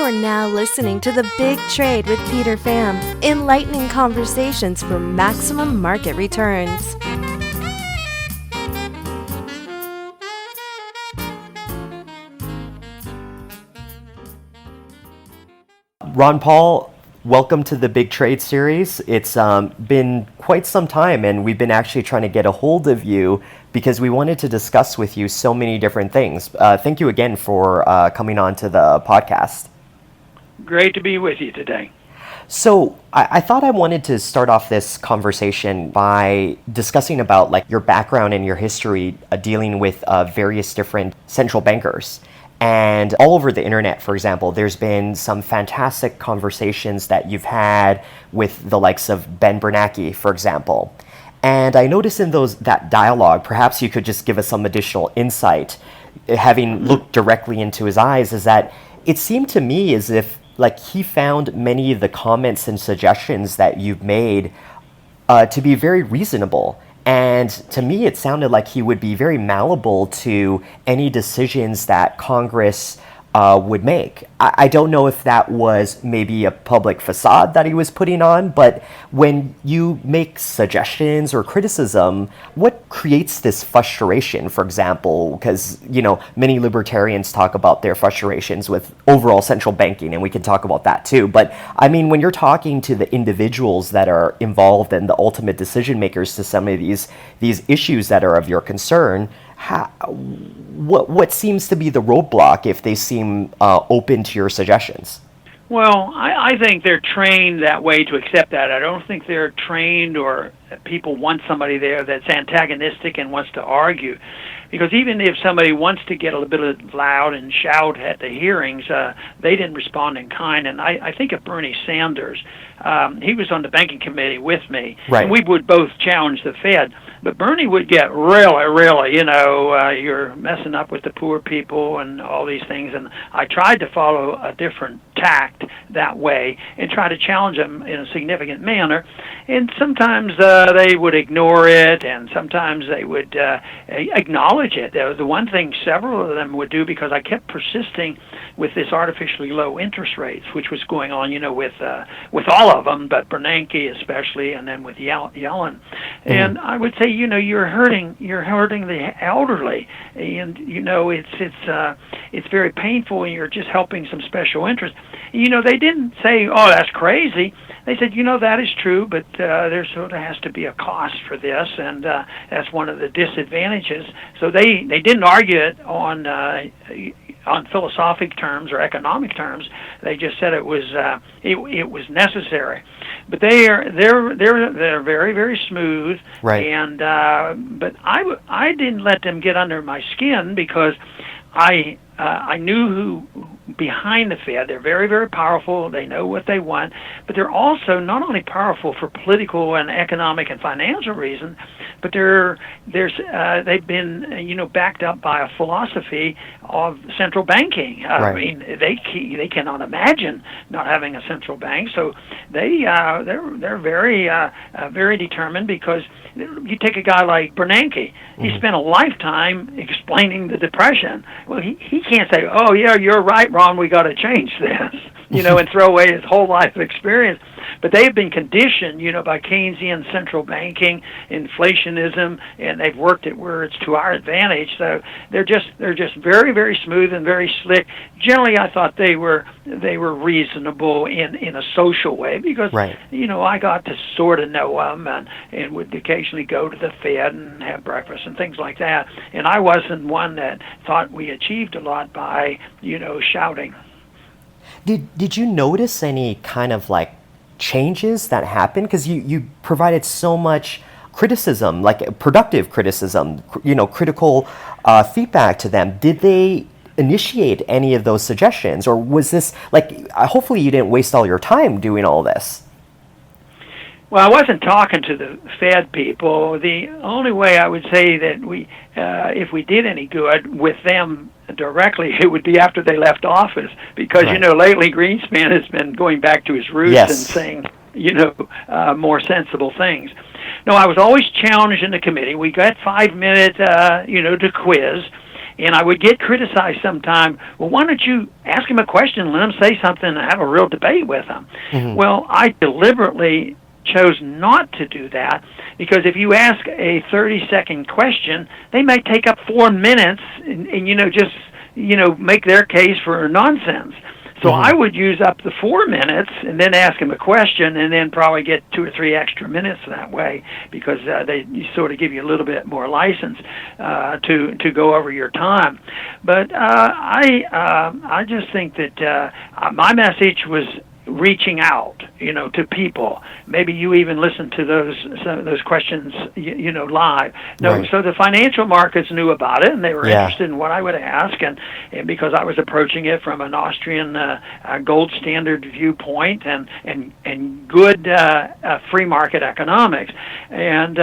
are now listening to The Big Trade with Peter Pham, enlightening conversations for maximum market returns. Ron Paul, welcome to the Big Trade series. It's been quite some time, and we've been actually trying to get a hold of you because we wanted to discuss with you so many different things. Thank you again for coming on to the podcast. Great to be with you today. So I thought I wanted to start off this conversation by discussing about like your background and your history dealing with various different central bankers. And all over the internet, for example, there's been some fantastic conversations that you've had with the likes of Ben Bernanke, for example. And I noticed in that dialogue, perhaps you could just give us some additional insight, having looked directly into his eyes, is that it seemed to me as if like he found many of the comments and suggestions that you've made to be very reasonable. And to me, it sounded like he would be very malleable to any decisions that Congress would make. I don't know if that was maybe a public facade that he was putting on, but when you make suggestions or criticism, what creates this frustration, for example? Because, you know, many libertarians talk about their frustrations with overall central banking, and we can talk about that too. But I mean, when you're talking to the individuals that are involved and the ultimate decision makers to some of these issues that are of your concern, what seems to be the roadblock if they seem open to your suggestions? Well, I think they're trained that way to accept that. I don't think they're trained or people want somebody there that's antagonistic and wants to argue. Because even if somebody wants to get a little bit loud and shout at the hearings, they didn't respond in kind. And I think of Bernie Sanders. He was on the banking committee with me, right. And we would both challenge the Fed. But Bernie would get really, you're messing up with the poor people and all these things. And I tried to follow a different tact that way and try to challenge them in a significant manner. And sometimes they would ignore it, and sometimes they would acknowledge it. The one thing several of them would do, because I kept persisting with this artificially low interest rates, which was going on, with all of them, but Bernanke especially, and then with Yellen. Mm-hmm. And I would say, you're hurting the elderly, and it's very painful, and you're just helping some special interest. They didn't say, "Oh, that's crazy." They said, that is true, but there sort of has to be a cost for this, and that's one of the disadvantages. So they didn't argue it on philosophic terms or economic terms. They just said it was necessary. But they're very, very smooth, right. And but I didn't let them get under my skin, because I knew who behind the Fed. They're very, very powerful. They know what they want, but they're also not only powerful for political and economic and financial reasons, but they've been backed up by a philosophy of central banking. Right. I mean, they cannot imagine not having a central bank, so they're very very determined. Because you take a guy like Bernanke, he spent a lifetime explaining the Depression. Well, he can't say, "Oh yeah, you're right, Ron, we got to change this," and throw away his whole life experience. But they've been conditioned, by Keynesian central banking, inflationism, and they've worked it where it's to our advantage. So they're just very, very smooth and very slick. Generally, I thought they were reasonable in a social way, because right. I got to sort of know them and would occasionally go to the Fed and have breakfast and things like that. And I wasn't one that thought we achieved a lot by shouting. Did you notice any kind of like changes that happened? Because you provided so much criticism, like productive criticism, critical feedback to them. Did they initiate any of those suggestions, or was this like, hopefully you didn't waste all your time doing all this? Well, I wasn't talking to the Fed people. The only way I would say that if we did any good with them directly, it would be after they left office, because right. Lately Greenspan has been going back to his roots, yes. and saying more sensible things. No, I was always challenged in the committee. We got 5 minutes to quiz, And I would get criticized sometime. Well, why don't you ask him a question, let him say something, and have a real debate with him? Well, I deliberately chose not to do that, because if you ask a 30-second question, they may take up 4 minutes and just make their case for nonsense. So I would use up the 4 minutes and then ask him a question, and then probably get 2 or 3 extra minutes that way, because they sort of give you a little bit more license to go over your time. But I just think that my message was reaching out, to people. Maybe you even listened to those questions, live. No, right. So the financial markets knew about it, and they were interested in what I would ask, and because I was approaching it from an Austrian gold standard viewpoint and good free market economics, and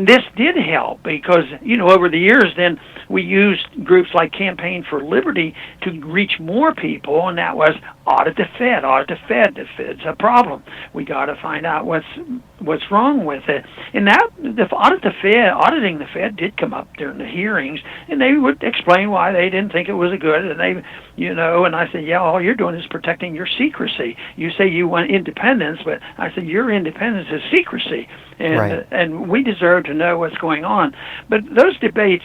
this did help, because over the years then we used groups like Campaign for Liberty to reach more people, and that was audit the Fed. The Fed's a problem. We got to find out what's wrong with it. And auditing the Fed did come up during the hearings, and they would explain why they didn't think it was a good. And and I said, all you're doing is protecting your secrecy. You say you want independence, but I said your independence is secrecy, and we deserve to know what's going on. But those debates,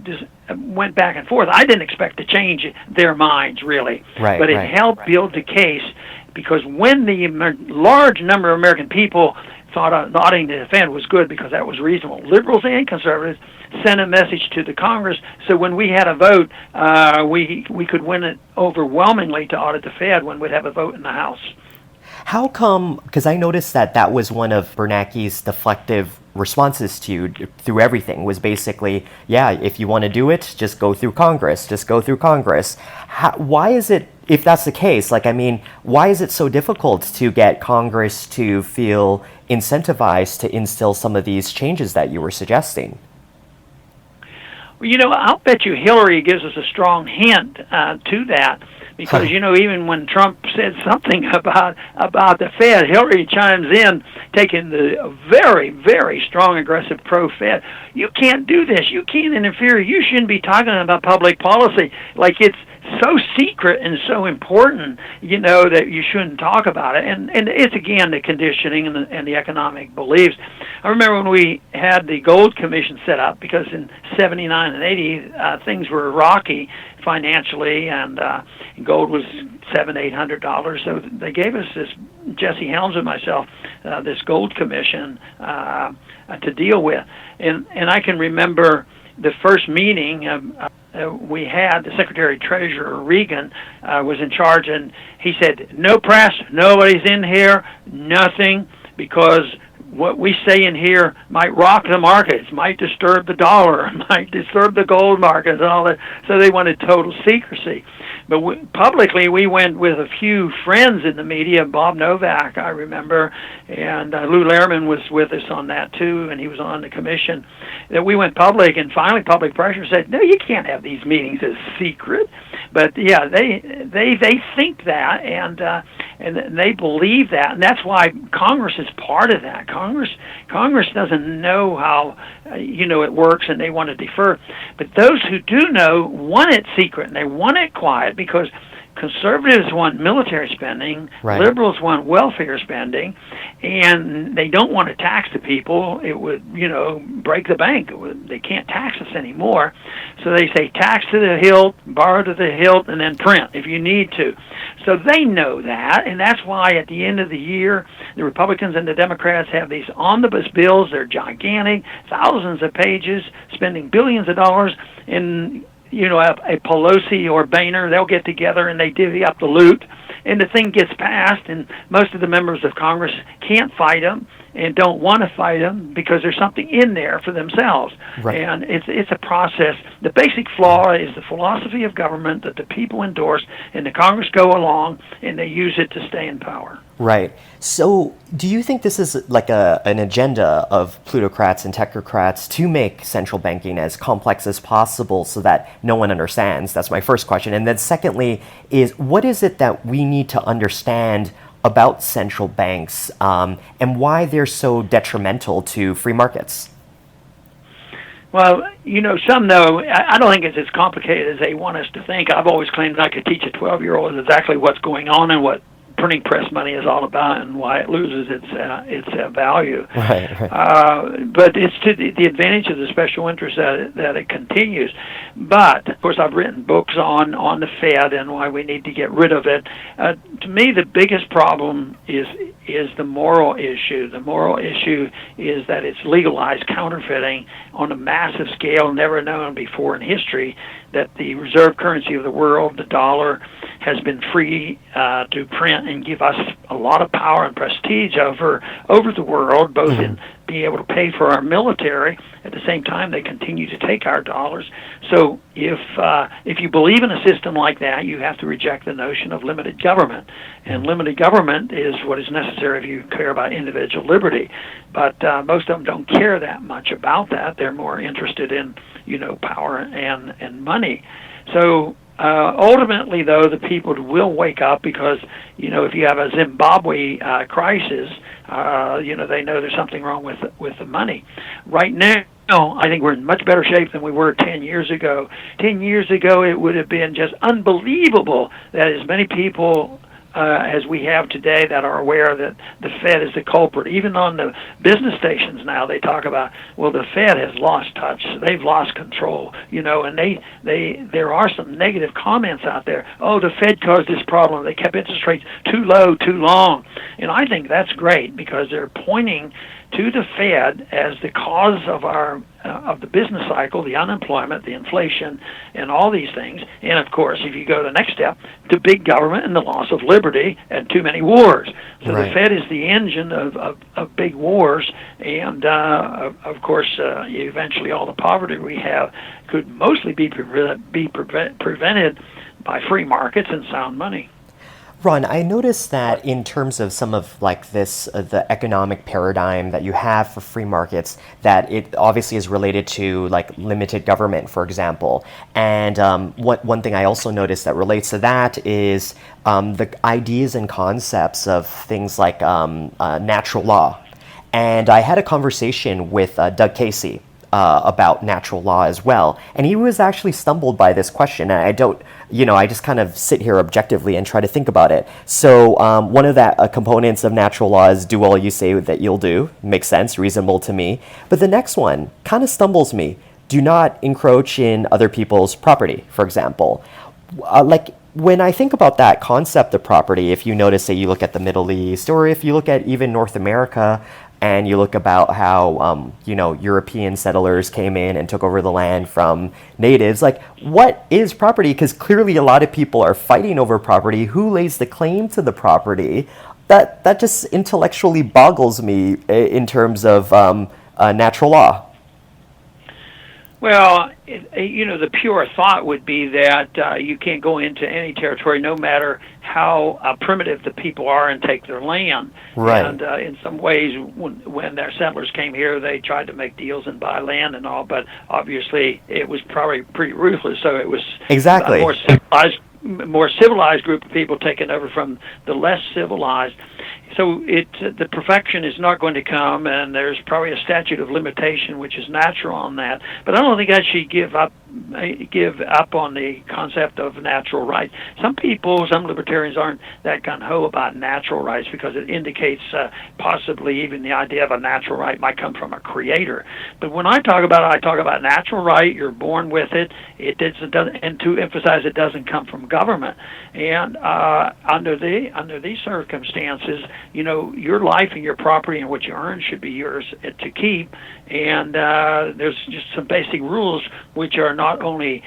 just went back and forth. I didn't expect to change their minds, really. But it helped build the case, because when the large number of American people thought auditing the Fed was good because that was reasonable, liberals and conservatives sent a message to the Congress. So when we had a vote, we could win it overwhelmingly to audit the Fed when we'd have a vote in the House. How come, because I noticed that was one of Bernanke's deflective responses to you through everything, was basically, if you want to do it, just go through Congress. Why is it, if that's the case, why is it so difficult to get Congress to feel incentivized to instill some of these changes that you were suggesting? Well, I'll bet you Hillary gives us a strong hint to that. Because, even when Trump said something about the Fed, Hillary chimes in, taking the very, very strong, aggressive pro-Fed. You can't do this. You can't interfere. You shouldn't be talking about public policy. Like, it's so secret and so important, that you shouldn't talk about it. And it's, again, the conditioning and the economic beliefs. I remember when we had the Gold Commission set up, because in 79 and 80, things were rocky financially, and gold was $700-800. So they gave us this, Jesse Helms and myself, this Gold Commission to deal with. And I can remember the first meeting we had. The Secretary Treasurer Reagan was in charge, and he said, "No press, nobody's in here, nothing, because what we say in here might rock the markets, might disturb the dollar, might disturb the gold markets, and all that." So they wanted total secrecy. But publicly, we went with a few friends in the media, Bob Novak, I remember, and Lou Lehrman was with us on that too, and he was on the commission. That we went public, and finally public pressure said, "No, you can't have these meetings as secret." But they think that, and they believe that, and that's why Congress is part of that. Congress doesn't know how it works, and they want to defer. But those who do know want it secret, and they want it quiet, because conservatives want military spending, liberals want welfare spending, and they don't want to tax the people. It would, break the bank. They can't tax us anymore. So they say tax to the hilt, borrow to the hilt, and then print if you need to. So they know that, and that's why at the end of the year, the Republicans and the Democrats have these omnibus bills. They're gigantic, thousands of pages, spending billions of dollars, and a Pelosi or Boehner, they'll get together and they divvy up the loot, and the thing gets passed, and most of the members of Congress can't fight them and don't want to fight them because there's something in there for themselves. And it's a process. The basic flaw is the philosophy of government that the people endorse, and the Congress go along and they use it to stay in power. Right. So do you think this is like an agenda of plutocrats and technocrats to make central banking as complex as possible so that no one understands? That's my first question. And then secondly is, what is it that we need to understand about central banks and why they're so detrimental to free markets? Well, some though, I don't think it's as complicated as they want us to think. I've always claimed I could teach a 12-year-old exactly what's going on and what printing press money is all about and why it loses its value. Right. But it's to the advantage of the special interest that it continues. But of course, I've written books on the Fed and why we need to get rid of it. To me, the biggest problem is the moral issue. The moral issue is that it's legalized counterfeiting on a massive scale never known before in history, that the reserve currency of the world, the dollar, has been free to print and give us a lot of power and prestige over the world, both in being able to pay for our military. At the same time, they continue to take our dollars. So if you believe in a system like that, you have to reject the notion of limited government. And limited government is what is necessary if you care about individual liberty. But most of them don't care that much about that. They're more interested in, power and money. So ultimately, though, the people will wake up because, if you have a Zimbabwe crisis, they know there's something wrong with the money. Right now, I think we're in much better shape than we were 10 years ago. 10 years ago, it would have been just unbelievable that as many people as we have today that are aware that the Fed is the culprit. Even on the business stations now, they talk about, well, the Fed has lost touch. They've lost control, and there are some negative comments out there. Oh, the Fed caused this problem. They kept interest rates too low, too long. And I think that's great because they're pointing to the Fed as the cause of the business cycle, the unemployment, the inflation, and all these things. And of course, if you go to the next step, the big government and the loss of liberty and too many wars. So Right. the Fed is the engine of big wars, and of course, eventually all the poverty we have could mostly be prevented by free markets and sound money. Ron, I noticed that in terms of some of this, the economic paradigm that you have for free markets, that it obviously is related to limited government, for example. And one thing I also noticed that relates to that is the ideas and concepts of things like natural law. And I had a conversation with Doug Casey about natural law as well. And he was actually stumbled by this question. And I just kind of sit here objectively and try to think about it. So one of the components of natural law is do all you say that you'll do. Makes sense, reasonable to me. But the next one kind of stumbles me. Do not encroach in other people's property, for example. When I think about that concept of property, if you notice, say you look at the Middle East, or if you look at even North America, and you look about how, European settlers came in and took over the land from natives, what is property? Because clearly a lot of people are fighting over property. Who lays the claim to the property? That just intellectually boggles me in terms of natural law. Well, the pure thought would be that you can't go into any territory, no matter how primitive the people are, and take their land. Right. And in some ways, when their settlers came here, they tried to make deals and buy land and all, but obviously it was probably pretty ruthless. So it was Exactly. a more civilized group of people taken over from the less civilized. So the perfection is not going to come, and there's probably a statute of limitation which is natural on that. But I don't think I should give up on the concept of natural rights. Some libertarians aren't that gung-ho about natural rights because it indicates possibly even the idea of a natural right might come from a creator. But when I talk about it, I talk about natural right. You're born with it. And to emphasize, it doesn't come from government. And under these circumstances, your life and your property and what you earn should be yours to keep. And there's just some basic rules which are not only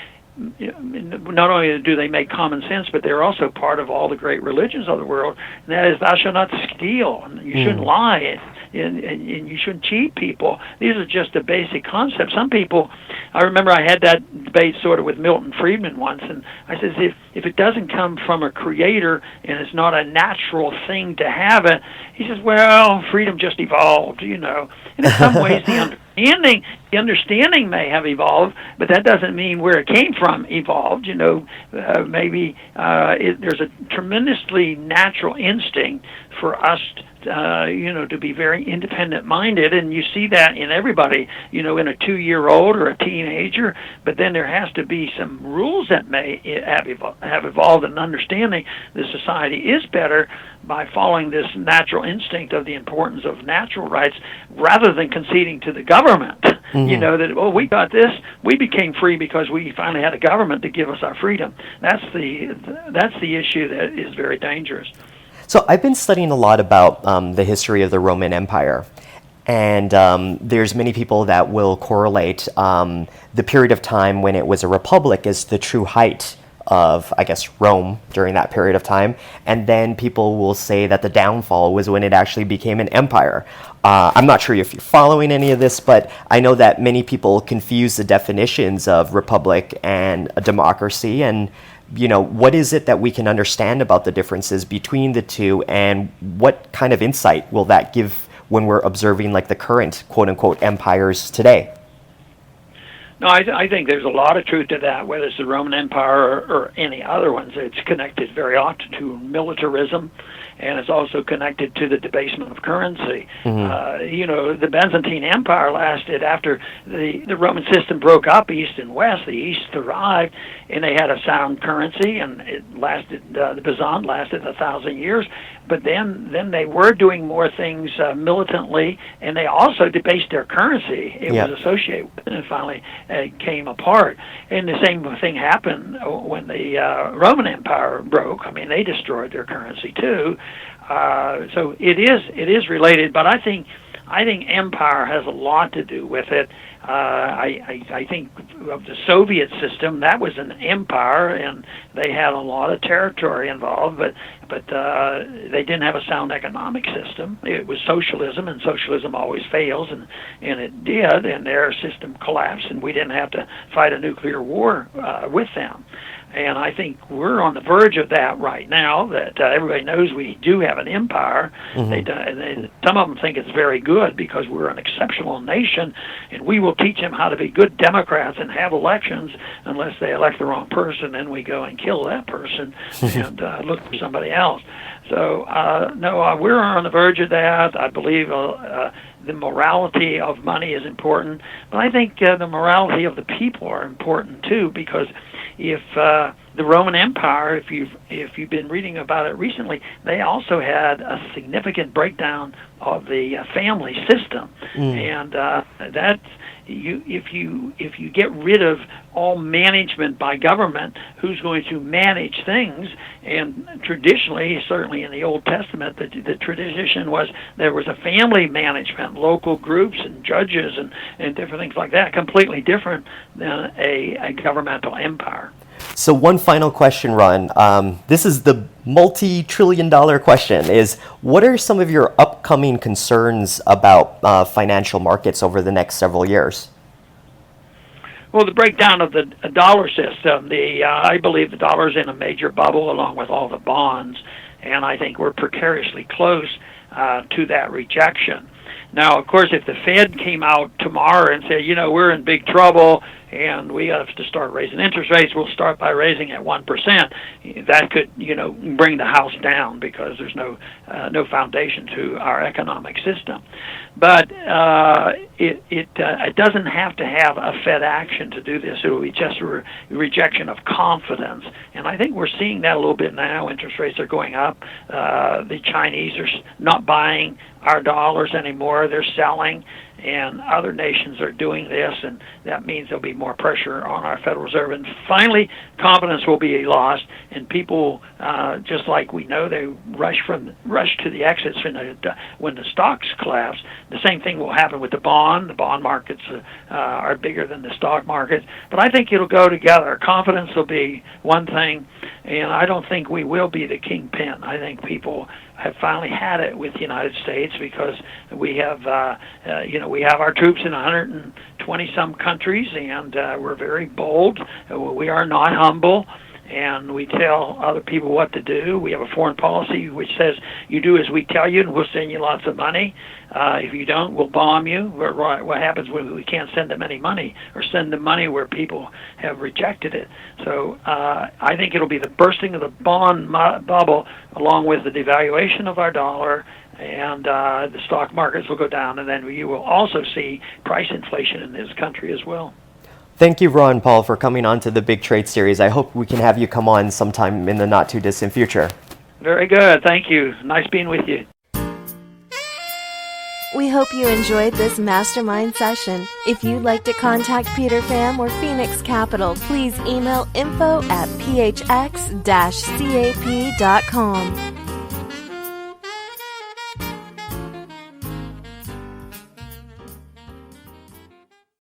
do they make common sense, but they're also part of all the great religions of the world. And that is, thou shalt not steal, and you shouldn't lie, and you shouldn't cheat people. These are just the basic concepts. Some people, I remember I had that debate sort of with Milton Friedman once, and I said, if it doesn't come from a creator and it's not a natural thing to have it, he says, well, freedom just evolved, And in some ways, the understanding the understanding may have evolved, but that doesn't mean where it came from evolved. Maybe there's a tremendously natural instinct for us, to be very independent-minded, and you see that in everybody, in a 2-year-old or a teenager. But then there has to be some rules that may have evolved, and understanding the society is better by following this natural instinct of the importance of natural rights, rather than conceding to the government. That we got this, we became free because we finally had a government to give us our freedom. That's the issue that is very dangerous. So I've been studying a lot about the history of the Roman Empire, and there's many people that will correlate the period of time when it was a republic as the true height of, I guess, Rome during that period of time, and then people will say that the downfall was when it actually became an empire. I'm not sure if you're following any of this, but I know that many people confuse the definitions of republic and a democracy, and what is it that we can understand about the differences between the two, and what kind of insight will that give when we're observing like the current quote-unquote empires today? No, I think there's a lot of truth to that, whether it's the Roman Empire or any other ones. It's connected very often to militarism, and it's also connected to the debasement of currency. The Byzantine Empire lasted after the Roman system broke up, East and West. The East survived, and they had a sound currency, and it lasted. The Byzant lasted 1,000 years, but then they were doing more things militantly, and they also debased their currency. It was associated with it, and finally came apart. And the same thing happened when the Roman Empire broke. I mean, they destroyed their currency too. So it is related, but I think empire has a lot to do with it. I think of the Soviet system, that was an empire, and they had a lot of territory involved, but they didn't have a sound economic system. It was socialism, and socialism always fails, and it did, and their system collapsed, and we didn't have to fight a nuclear war with them. And I think we're on the verge of that right now, that everybody knows we do have an empire. Some of them think it's very good because we're an exceptional nation, and we will teach them how to be good Democrats and have elections. Unless they elect the wrong person, then we go and kill that person and look for somebody else. So, we're on the verge of that. I believe the morality of money is important, but I think the morality of the people are important too, because if the Roman Empire, if you've been reading about it recently, they also had a significant breakdown of the family system, and that's if you get rid of all management by government, who's going to manage things? And traditionally, certainly in the Old Testament, the tradition was there was a family management, local groups and judges and different things like that, completely different than a governmental empire. So one final question, Ron. This is the multi-trillion-dollar question, is what are some of your upcoming concerns about financial markets over the next several years? Well, the breakdown of the dollar system, I believe the dollar's in a major bubble along with all the bonds, and I think we're precariously close to that rejection. Now, of course, if the Fed came out tomorrow and said, we're in big trouble and we have to start raising interest rates, we'll start by raising at 1%. That could, bring the house down because there's no foundation to our economic system. But it doesn't have to have a Fed action to do this. It will be just a rejection of confidence. And I think we're seeing that a little bit now. Interest rates are going up. The Chinese are not buying our dollars anymore. They're selling, and other nations are doing this, and that means there'll be more pressure on our Federal Reserve. And finally, confidence will be lost, and people, just like we know, they rush to the exits when the stocks collapse. The same thing will happen with the bond. The bond markets are bigger than the stock markets, but I think it'll go together. Confidence will be one thing, and I don't think we will be the kingpin. I think people have finally had it with the United States because we have, we have our troops in 120 some countries, and we're very bold. We are not humble, and we tell other people what to do. We have a foreign policy which says you do as we tell you, and we'll send you lots of money. If you don't, we'll bomb you. What happens when we can't send them any money, or send them money where people have rejected it? So I think it'll be the bursting of the bond bubble, along with the devaluation of our dollar, and the stock markets will go down, and then you will also see price inflation in this country as well. Thank you, Ron Paul, for coming on to the Big Trade Series. I hope we can have you come on sometime in the not-too-distant future. Very good. Thank you. Nice being with you. We hope you enjoyed this mastermind session. If you'd like to contact Peter Pham or Phoenix Capital, please email info@phx-cap.com.